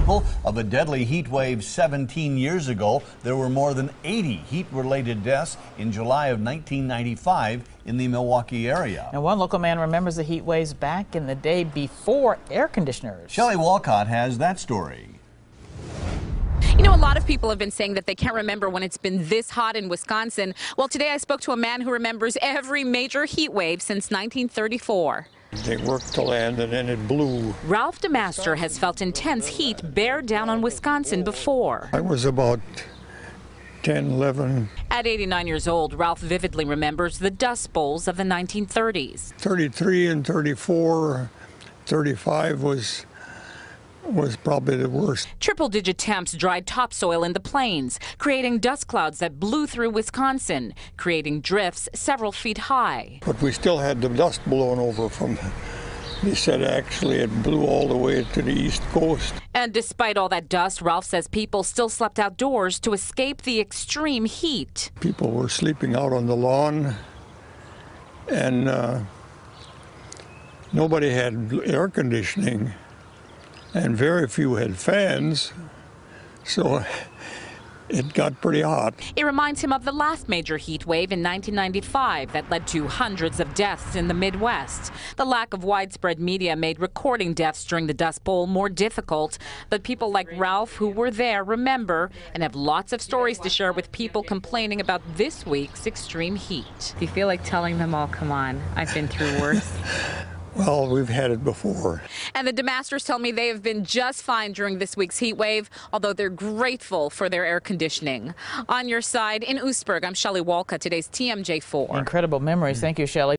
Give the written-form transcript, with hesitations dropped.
example of a deadly heat wave 17 years ago. There were more than 80 heat-related deaths in July of 1995 in the Milwaukee area. And one local man remembers the heat waves back in the day before air conditioners. Shelley Walcott has that story. You know, a lot of people have been saying that they can't remember when it's been this hot in Wisconsin. Well, today I spoke to a man who remembers every major heat wave since 1934. They worked the land and then it blew. Ralph DeMaster has felt intense heat bear down on Wisconsin before. I was about 10, 11. At 89 years old, Ralph vividly remembers the Dust Bowls of the 1930s. 33 and 34, 35 was probably the worst. Triple-digit temps dried topsoil in the plains, creating dust clouds that blew through Wisconsin, creating drifts several feet high. But we still had the dust blown over from, they said actually it blew all the way to the East Coast. And despite all that dust, Ralph says people still slept outdoors to escape the extreme heat. People were sleeping out on the lawn, and nobody had air conditioning. And very few had fans, so it got pretty hot. It reminds him of the last major heat wave in 1995 that led to hundreds of deaths in the Midwest. The lack of widespread media made recording deaths during the Dust Bowl more difficult, but people like Ralph who were there remember and have lots of stories to share with people complaining about this week's extreme heat. Do you feel like telling them all, come on, I've been through worse? Well, we've had it before. And the DeMasters tell me they have been just fine during this week's heat wave, although they're grateful for their air conditioning. On your side, in Oostburg, I'm Shelley Walcott, today's TMJ4. Incredible memories. Thank you, Shelley.